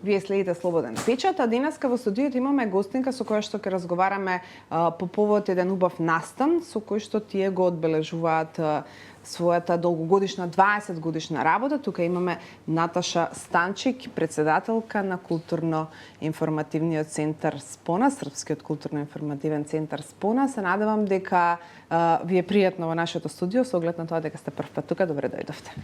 Вие следите Слободен печат, а денеска во студиото имаме гостинка со која што ќе разговараме по повод еден убав настан со кој што тие го одбележуваат својата долгогодишна 20 годишна работа. Тука имаме Наташа Станчик, председателка на културно-информативниот центар Спона, Српскиот културно-информативен центар Спона. Се надевам дека ви е пријатно во нашето студио со оглед на тоа дека сте прв пат тука. Добре дојдовте.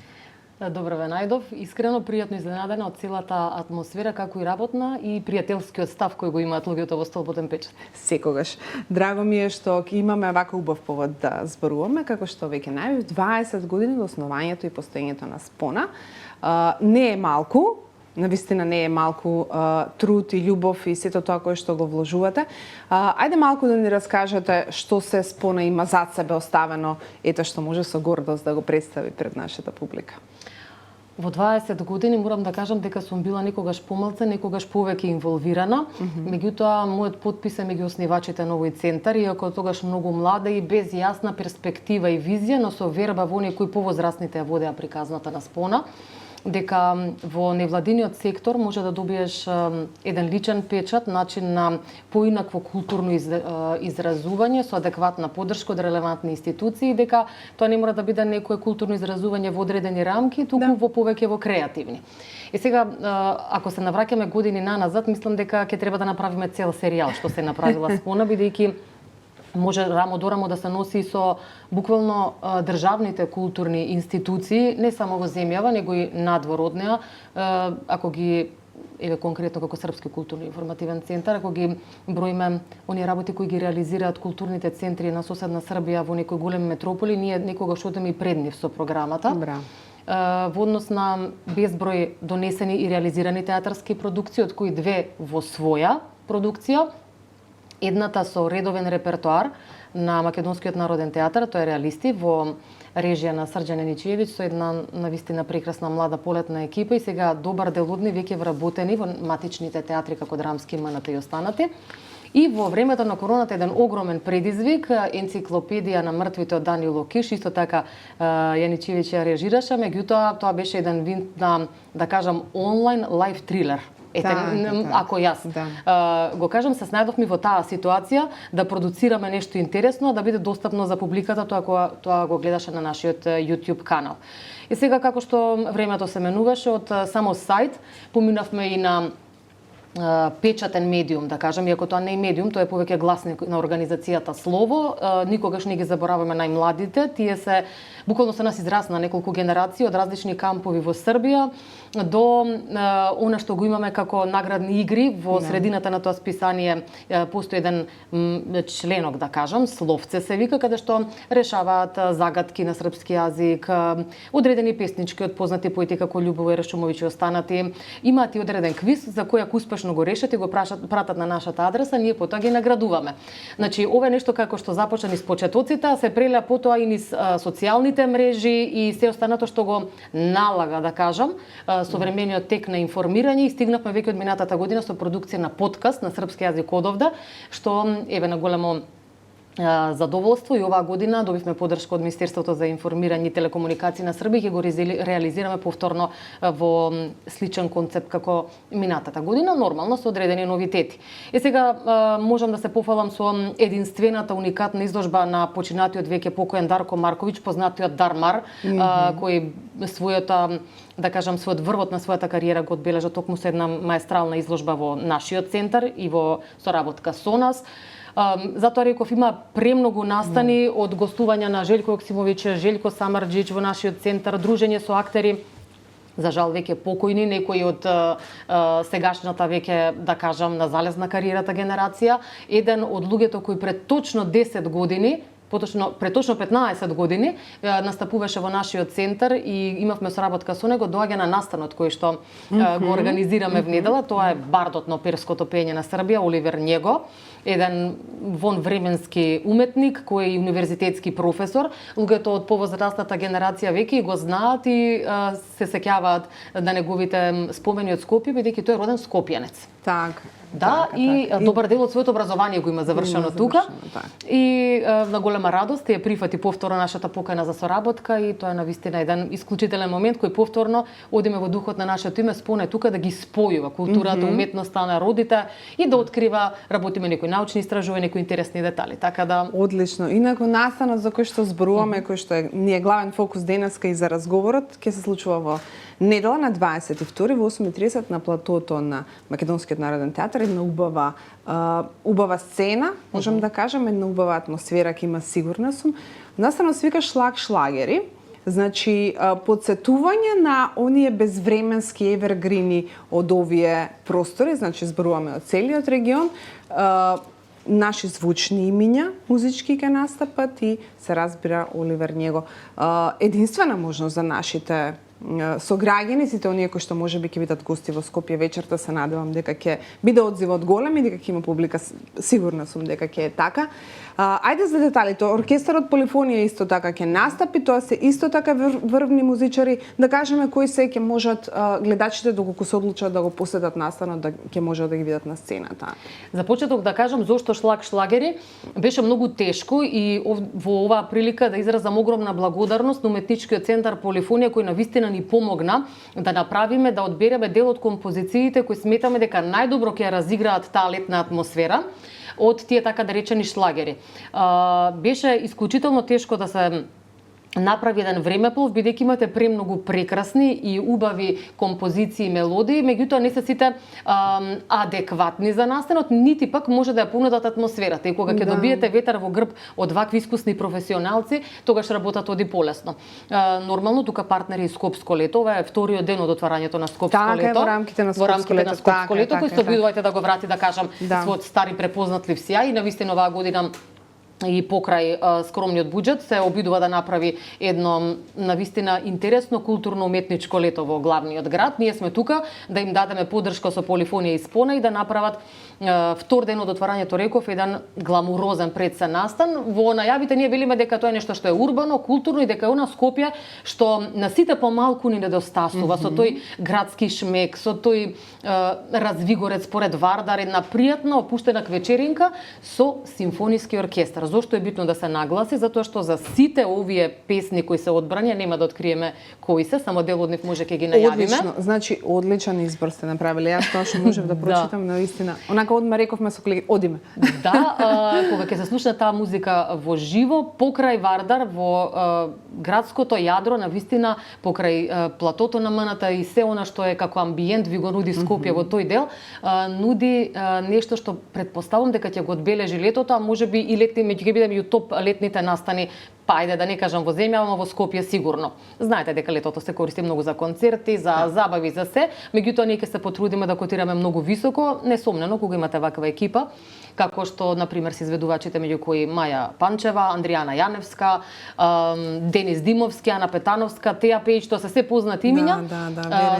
Добро ве најдов. Искрено пријатно изненадена од целата атмосфера, како и работна и пријателскиот став кој го имаат луѓето во Слободен печат. Секогаш. Драго ми е што ќе имаме вака убав повод да зборуваме, како што веќе најавив 20 години од основањето и постоењето на Спона. Не е малку, навистина не е малку труд и љубов и сето тоа кое што го вложувате. Ајде малку да ни раскажете што се Спона има зад себе оставено, ето што може со гордост да го представи пред нашата публика. Во 20 години морам да кажам дека сум била некогаш помалку, некогаш повеќе инволвирана. Меѓутоа, мојот подпис е меѓу основачите на овој центар, иако тогаш многу млада и без јасна перспектива и визија, но со верба во оние кои повозрастните ја водеа приказната на Спона, дека во невладиниот сектор може да добиеш еден личен печат, начин на поинакво културно изразување со адекватна поддршка од релевантни институции, дека тоа не мора да биде некое културно изразување во одредени рамки, туку во повеќе во креативни. И сега, ако се навраќаме години наназад, мислам дека ќе треба да направиме цел серијал што се направила Спона, бидејќи може рамо до рамо да се носи со буквално државните културни институции, не само во земјава, него и надвор од неа, ако ги еве конкретно како Српски културно-информативен центар, ако ги броиме оние работи кои ги реализираат културните центри на соседна Србија во некои големи метрополи, ние некогаш одеме и пред нив со програмата. Добра. Во однос на безброј донесени и реализирани театарски продукции, од кои две во своја продукција. Едната со редовен репертоар на Македонскиот народен театар, тоа е Реалисти, во режија на Срđan Еничиевиќ, со една навистина прекрасна млада полетна екипа и сега добар дел од нив веќе вработени во матичните театри како Драмски, МНТ и останати. И во времето на короната еден огромен предизвик, енциклопедија на мртвите од Данијел Окиш, исто така Јаничевиќ ја режираше, меѓутоа тоа беше еден вид на, да кажам, онлайн лайф трилер. Ако јас го кажам, се снајдовме во таа ситуација да продуцираме нешто интересно, да биде достапно за публиката тоа го гледаше на нашиот YouTube канал. И сега како што времето се менуваше од само сајт, поминавме и на печатен медиум, да кажам, иако тоа не е медиум, тоа е повеќе гласник на организацијата Слово. Никогаш не ги забораваме најмладите, тие се буквално се нас израсна неколку генерации од различни кампови во Србија до она што го имаме како наградни игри во средината на тоа списание. Постои еден членок, да кажам, Словце се вика, каде што решаваат загадки на српски јазик, одредени песнички од познати поети како Љубовој Рашумовиќ и останати. Имаат и одреден квиз за кој ако успешно го решат и го пратат на нашата адреса, ние потоа ги наградуваме. Значи, ова е нешто како што започна низ почетоците, се прелеа потоа и низ социјалните мрежи и се останато што го налага, да кажам, современиот тек на информирање и стигнавме веќе од минатата година со продукција на подкаст на српски јазик одовда, што еве на големо задоволство и оваа година добивме поддршка од Министерството за информирање и телекомуникации на Србија и го реализираме повторно во сличен концепт како минатата година, нормално со одредени новитети. И сега можам да се пофалам со единствената уникатна изложба на починатиот веќе покоен Дарко Марковиќ, познатиот Дармар, кој својата, да кажам, својот врвот на својата кариера го одбележа токму со една маестрална изложба во нашиот центар и во соработка со нас. Затоа реков, има премногу настани од гостувања на Желјко Јоксимовиќ, Желјко Самарџиќ во нашиот центар, дружење со актери, за жал веќе покојни, некои од сегашната веќе, да кажам, на залезна кариерата генерација. Еден од луѓето кои пред точно 10 години, пред точно 15 години настапуваше во нашиот центар и имавме соработка со него, доаѓа на настанот кој што го организираме в недела. Тоа е бардот на оперското пеење на Србија, Оливер Него, еден вонвременски уметник кој е универзитетски професор. Луѓето од повозрастната генерација веќе го знаат и се сеќаваат на неговите спомени од Скопје, бидејќи тој е роден скопјанец. Така. Да, и добар дел од своето образование го има завршено тука. И на голема голема радост ја прифати повторно нашата покана за соработка и тоа е навистина еден исклучителен момент кој повторно одиме во духот на нашето име Споне тука да ги спојува културата, уметноста, народите и да открива, работиме некои научни истражувања, некои интересни детали. Така да Одлично. Инаку настанот за кој што зборуваме, кој што ни е главен фокус денеска и за разговорот, ќе се случува во недела на 22 во 8:30 на платото на Македонскиот народен театар, една убава сцена, можам да кажам, една убава атмосфера ќе има, сигурна сум. Настанот свика шлагери. Значи, подсетување на оние безвременски евергрини од овие простори, значи зборуваме од целиот регион, наши звучни имиња, музички ќе настапат и се разбира Оливер Њего. Единствена можност за нашите сограѓани, сите оние кои што можеби ќе бидат гости во Скопје вечерта, се надевам дека ќе биде одзивот голем и дека ќе има публика, сигурна сум дека ќе е така. Ајде за деталите, оркестарот Полифонија исто така ќе настапи, тоа се исто така врвни музичари, да кажеме кои се ќе можат гледачите доколку се одлучат да го посетат настанот, да ќе можат да ги видат на сцената. За почеток да кажам зошто шлагери беше многу тешко и во оваа прилика да изразам огромна благодарност на уметничкиот центар Полифонија кој навистина ни помогна да направиме, да одбереме дел од композициите кои сметаме дека најдобро ќе разиграат таа летна атмосфера од тие така да речени шлагери. Беше исклучително тешко да се направи еден времеплов, бидејќи имате премногу прекрасни и убави композиции и мелодии, меѓутоа не се сите адекватни за настанот, нити пак може да ја понудат атмосферата. И кога ќе добиете ветер во грб од вакви искусни професионалци, тогаш работата оди полесно. Нормално тука партнери и Скопско лето, ова е вториот ден од отварањето на Скопско лето. Така е, во рамките на Скопско лето, кој се обидувајте да го врати, да кажам, својот стари препознатлив сјај и навистина оваа година и покрај скромниот буџет се обидува да направи едно навистина интересно културно-уметничко лето во главниот град. Ние сме тука да им дадеме поддршка со Полифонија и Спона и да направат втор ден од отварањето, реков, еден гламурозен предсен настан. Во најавите ние велиме дека тоа е нешто што е урбано, културно и дека е она Скопје што на сите помалку ни недостасува, со тој градски шмек, со тој развигорец според Вардар, една пријатна опуштена вечеринка со симфониски оркестар. Зошто е битно да се нагласи? Затоа што за сите овие песни кои се одбрани, нема да откриеме кои се, само дел од нив може ќе ги најавиме. Одлично, значи одличен избор сте направиле. Јас тоа што можев да прочитам наистина. Онака одма рековме со колеги, одиме. Да, кога ќе се слуша таа музика во живо, покрај Вардар, во градското јадро, навистина, покрај платото на Мната и се она што е како амбиент ви го нуди Скопје во тој дел, нуди нешто што предпоставувам дека ќе го одбележи летото, а можеби и летни ќе бидеме и топ летните настани, па ајде да не кажам во земја, ама во Скопје сигурно. Знаете дека летото се користи многу за концерти, за забави, за се, меѓутоа ние ќе се потрудиме да котираме многу високо, несомнено кога имате ваква екипа, како што на пример се изведувачите меѓу кои Маја Панчева, Андријана Јаневска, Денис Димовски, Ана Петановска, Теја Пејч, тоа се познати имиња,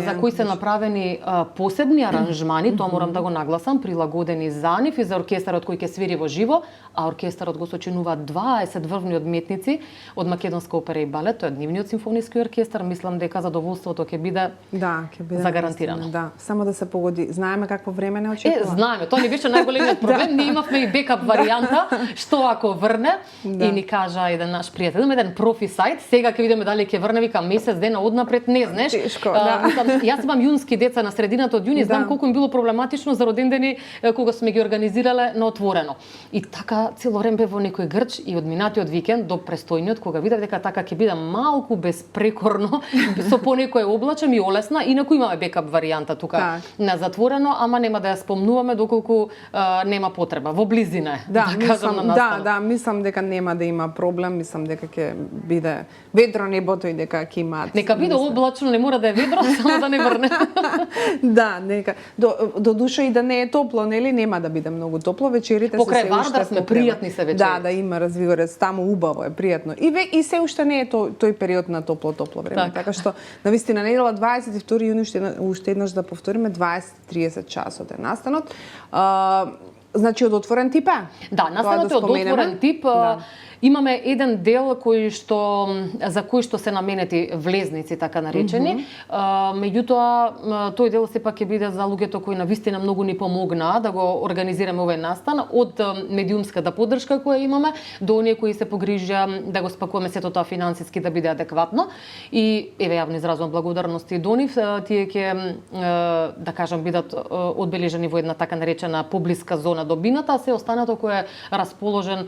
за кои се направени посебни аранжмани, тоа морам да го нагласам, прилагодени за нив и за оркестарот кој ќе свири во живо, а оркестарот го сочинува 20 врвни одметници од Македонска опера и балет, тоа е нивниот симфониски оркестар, мислам дека задоволството ќе биде загарантирано. Да, само да се погоди. Знаеме какво време не очекува. Знаеме, тоа ни беше најголемиот проблем. Ние имавме и бекап варијанта, што ако врне и ни кажа еден наш пријател, имаме еден профи сајт, сега ќе видиме дали ќе врне, вика месец дена однапред, не знаеш. Јас имам јунски деца на средината од јуни, знам колку им било проблематично за родендени кога сме ги организирале на отворено. И така цело време бев во некој грч и од минатиот викенд до престојниот, кога видев дека така ќе биде малку безпрекорно, со понекој облачен и олесна, инаку имаме бекап варијанта тука на затворено, ама нема да ја спомнуваме доколку нема потреба, во близина е. Мислам дека нема да има проблем, мислам дека ќе биде ведро небото и дека ќе имаат. Нека биде облачно, не мора да е ведро, само да не врне. Да, нека. До душа и да не е топло, нели, нема да биде многу топло, вечерите покрај Вардар сме пријатни се вечери. Да, има развигорец, таму убаво е, пријатно. И се уште не е тој период на топло време, така што навистина недела 22 јуни уште еднаш да повториме 20-30 часот е настанот. Значи од отворен тип е? Да, настанот е од отворен тип. Да. Имаме еден дел за кој што се наменети влезници, така наречени. Меѓутоа, тој дел сепак ќе биде за луѓето кои навистина многу ни помогнаа да го организираме овој настан, од медиумската поддршка која имаме до оние кои се погрижија да го спакуваме сето тоа финансиски да биде адекватно. И еве јавно изразувам благодарности до нив. Тие ќе да кажам бидат одбележани во една така наречена поблиска зона до бината, а се останато кој е расположен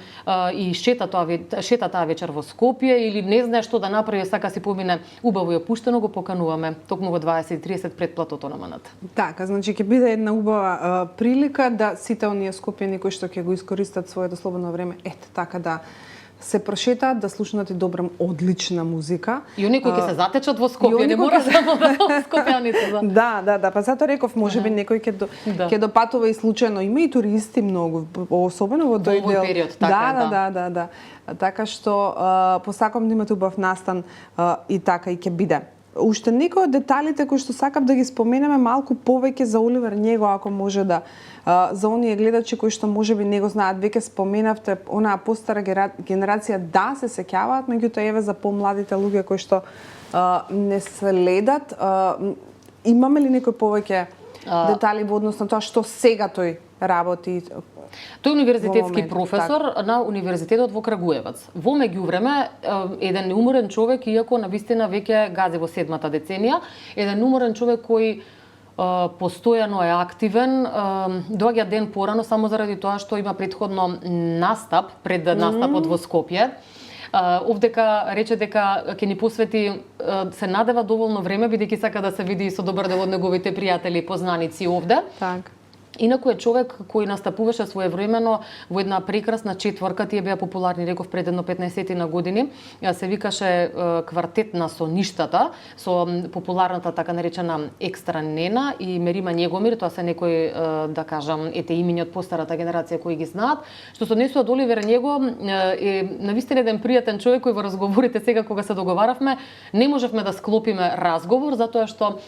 и шета таа вечер во Скопје или не знае што да направи, сака си помине убаво и опуштено, го покануваме токму во 20:30 пред платото на Манат. Така, значи ќе биде една убава прилика да сите оние скопјани кои што ќе го искористат своето слободно време, така да се прошетаат, да слушнат и добра, одлична музика. И оние кои ќе се затечат во Скопје, не мора само да скопјаните. Да, па затоа реков, можеби некој ќе допатува и случајно. Има и туристи многу, особено во тој дел. Период, така да. Така што посакам да имате убав настан и така и ќе биде. Уште некои од деталите кои што сакам да ги споменеме малку повеќе за Оливер Њего, ако може да за оние гледачи кои што можеби не го знаат, веќе споменавте онаа постара генерација да се сеќаваат, меѓутоа еве за помладите луѓе кои што не следат, имаме ли некои повеќе детали во однос на тоа што сега тој работи? Тој универзитетски професор на Универзитетот во Крагуевац. Во меѓувреме, еден неуморен човек, иако навистина веќе гази во 7-та деценија, еден неуморен човек кој постојано е активен, доаѓа ден порано само заради тоа што има претходно настап пред настапот во Скопје. Овдека рече дека ќе ни посвети, се надева доволно време, бидејќи сака да се види со добар дел од неговите пријатели и познаници овде. Так. Инаку е човек кој настапуваше своевремено во една прекрасна четворка, тие беа популарни, реков, пред едно 15 на години. Се викаше Квартет на соништата, со популарната така наречена Екстра Нена и Мерима Његомир, тоа се некои, да кажам, имиња од постарата генерација кои ги знаат. Што се однесува до Оливер Њего, е навистина еден пријатен човек кој во разговорите сега кога се договаравме, не можевме да склопиме разговор, затоа што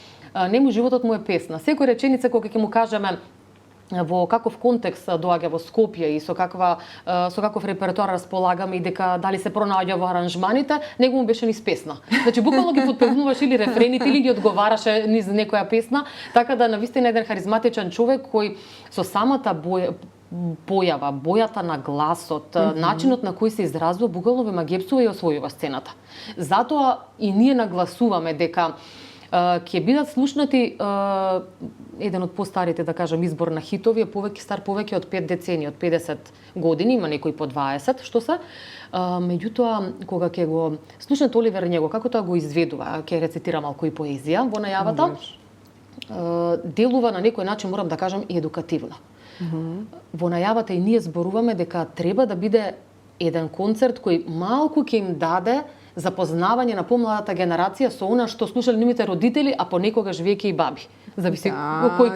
нему животот му е песна. Секој реченица кога ќе му кажеме во каков контекст доаѓа во Скопје и со каков репертоар располагаме и дека дали се пронаоѓа во аранжманите, него му беше низ песна. Значи буквално ги подпевнуваше или рефрените или ги одговараше низ некоја песна, така да навистина еден харизматичен човек кој со самата појава, бојата на гласот, начинот на кој се изразува, буквално ве магепсува и освојува сцената. Затоа и ние нагласуваме дека ќе бидат слушнати еден од постарите, да кажам, избор на хитови, стар повеќе од 5 децении, од 50 години, има некои по 20, што се. Меѓутоа, кога ќе го слушнете Оливер Њего, како тоа го изведува, ќе рецитира малку и поезија во најавата, делува на некој начин, морам да кажам, и едукативно. Во најавата и ние зборуваме дека треба да биде еден концерт кој малку ќе им даде запознавање на помладата генерација со она што слушале нивните родители, а понекогаш веќе и баби. Зависи кој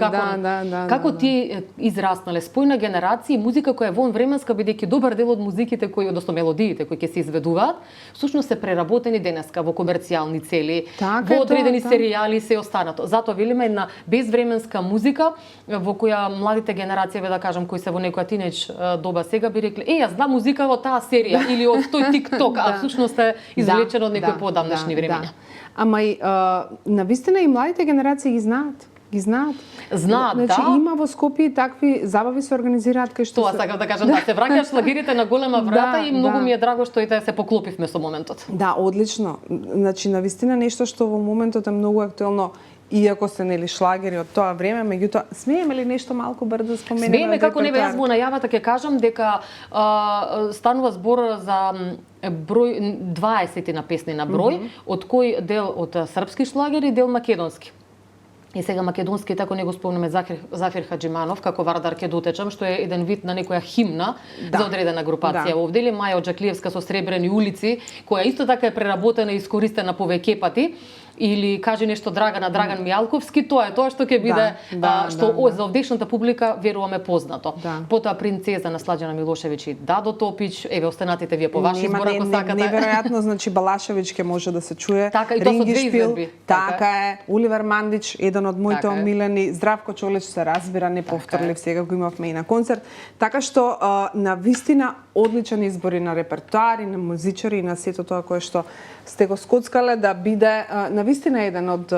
како тие израснале. Спојна генерација, музика која е вонвременска, бидејќи добар дел од музиките кои, односно мелодиите кои ќе се изведуваат, всушност се преработени денеска во комерцијални цели, во одредени серијали и се останато. Затоа велиме една безвременска музика во која младите генерации, да кажам, кои се во некоја тинејдж доба сега би рекле: јас знам музика во таа серија или од тој TikTok, а всушност е извлечено од некои подамнешни времиња. Ама и навистина и младите генерации ги знаат. Знаат, значи, има во Скопје такви забави се организираат кај што тоа сакам да кажам, да се враќаш лагерите на голема врата и многу ми е драго што и се поклопивме со моментот. Да, одлично. Значи навистина нешто што во моментот е многу актуелно, иако се нели шлагери од тоа време, меѓутоа смееме ли нешто малку брзо да споменеме? Смееме, како не бе, јас во најавата ќе кажам дека станува збор за број 20 на песни на број, од кој дел од српски шлагери, дел македонски. И сега македонски, тако не го спомнеме Зафир Хаџиманов, како Вардар ке дотечам, што е еден вид на некоја химна за одредена групација овде, или Маја Оџаклиевска со Сребрени улици, која исто така е преработена и искористена повеќе пати. или кажи нешто Драган Мијалковски, тоа е тоа што ќе биде за овдешната публика веруваме познато. Потоа принцеза наслаđена Милошевиќ и Дадо Топич, еве останатите вие по ваш избор ако сакате. Неверојатно, значи Балашевиќ ќе може да се чуе. Така, и тоа со 2 изvedби. Така е. Оливер Мандич, еден од моите омилени, Здравко Чолич се разбира, не повторлив, сега го имавме и на концерт. Така што на вистина одличен избор и на репертоар, и на музичари, и на сето тоа кое што сте го скоцкале да биде на вистина еден од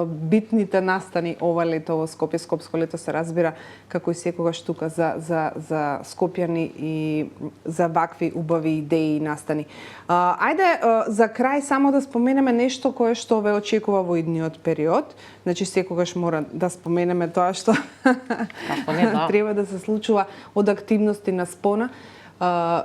битните настани ова лето во Скопје. Скопско лето се разбира како и секогаш тука за скопјани и за вакви убави идеи и настани. Ајде за крај само да споменеме нешто кое што ве очекува во идниот период. Значи секогаш мора да споменеме тоа што треба да се случува од активности на спона,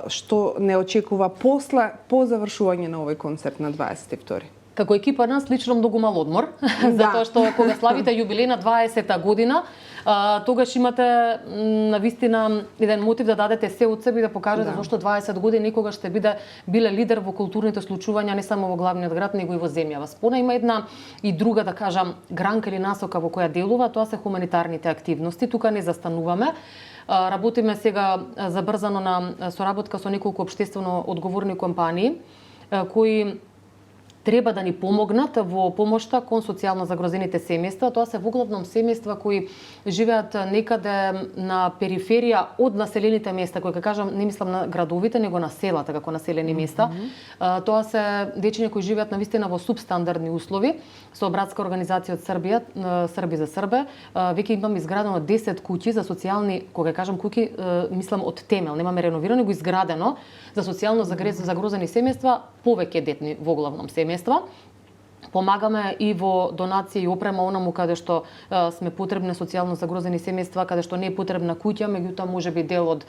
што не очекува по завршување на овој концерт на 22. Како екипа нас лично многу мал одмор, затоа што кога славите јубилеј на 20-та година, тогаш имате навистина еден мотив да дадете се од себе и да покажете зашто 20 години никогаш сте биле лидер во културните случувања не само во главниот град, него и во земјава. Спона има една и друга, да кажам, гранка или насока во која делува, тоа се хуманитарните активности. Тука не застануваме. Работиме сега забрзано на соработка со неколку општествено одговорни компании кои треба да ни помогнат во помошта кон социјално загрозените семејства. Тоа се воглавном семејства кои живеат некаде на периферија од населените места, кои кажам не мислам на градовите, него на селата како населени места. Тоа се дечиња кои живеат навистина во субстандардни услови, со братска организација од Србија, Срби за Србе. Веќе имам изградено 10 куќи за социјални, кога кажам куќи, мислам од темел, немаме реновирано, него изградено за социјално загрозени семејства, повеќе детни во главном семејства. Помагаме и во донација и опрема онаму каде што сме потребни социјално загрозени семејства, каде што не е потребна куќа, меѓутоа може би дел од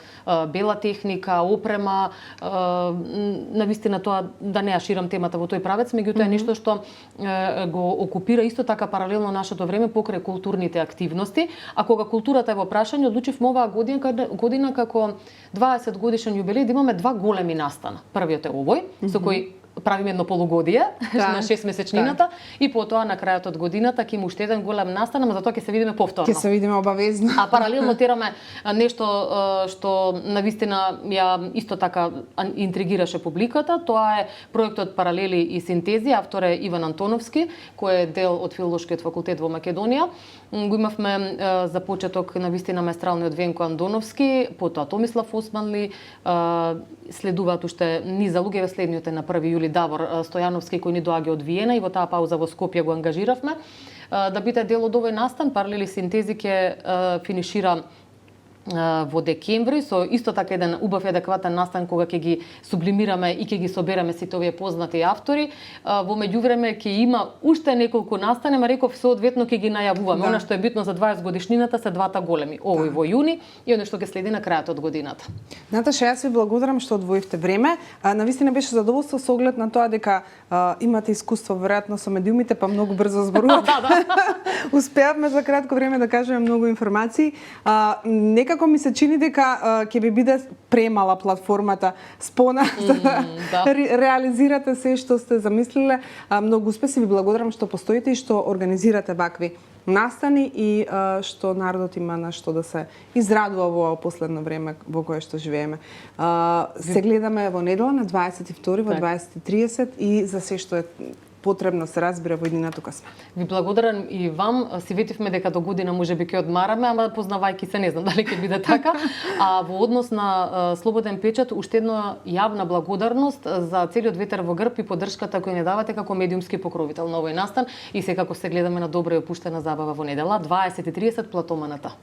бела техника, опрема, навистина тоа да не ја ширам темата во тој правец, меѓутоа е нешто што го окупира исто така паралелно нашето време покрај културните активности, а кога културата е во прашање, одлучивме оваа година како 20 годишен јубилеј да имаме 2 големи настана. Првиот е овој, со кој правиме едно полугодие на 6 месечнината и потоа на крајот од годината ќе има уште еден голем настан, но затоа ќе се видиме повторно. Ќе се видиме обавезно. А паралелно тераме нешто што навистина ја исто така интригираше публиката, тоа е проектот Паралели и синтези, автор е Иван Антоновски, кој е дел од Филолошкиот факултет во Македонија. Го имавме за почеток навистина маестралниот Венко Андоновски, потоа Томислав Османли, следуваат уште низа луѓе, следниот е на 1 јули Давор Стојановски кој ни доаѓа од Виена и во таа пауза во Скопје го ангажиравме да биде дел од овој настан. Паралели синтези ќе финишира во декември со исто така еден убав и адекватен настан кога ќе ги сублимираме и ќе ги собереме сите овие познати автори. Во меѓувреме ќе има уште неколку настани, ма реков соодветно ќе ги најавуваме. Она што е битно за 20 годишнината се 2 големи, овој во јуни и оно што ќе следи на крајот од годината. Наташа, јас ви благодарам што одвоивте време. Навистина беше задоволство со оглед на тоа дека имате искуство веројатно со медиумите, па многу брзо зборувате. Успеавме за кратко време да кажеме многу информации. Некако ми се чини дека ќе ви биде премала платформата Спона за да реализирате се што сте замислиле. Многу успеси, ви благодарам што постоите и што организирате вакви настани и што народот има на што да се израдува во последно време во кое што живееме. Се гледаме во недела на 22 во 20:30 и за се што е потребно се разбира во иднина тука сме. Ви благодарам и вам. Си ветивме дека до година можеби ќе одмараме, ама познавајќи се не знам дали ќе биде така. А во однос на Слободен печат уште една јавна благодарност за целиот ветер во грб и поддршката која ни давате како медиумски покровител на овој настан и секако се гледаме на добра и опуштена забава во недела 20:30 платоманата.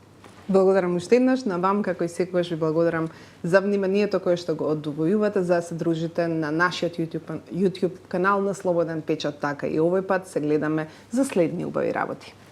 Благодарам уште еднаш на вам, како и секогаш ви благодарам за вниманието кое што го одвојувате, за да се дружите на нашиот YouTube канал на Слободен печат, така и овој пат се гледаме за следни убави работи.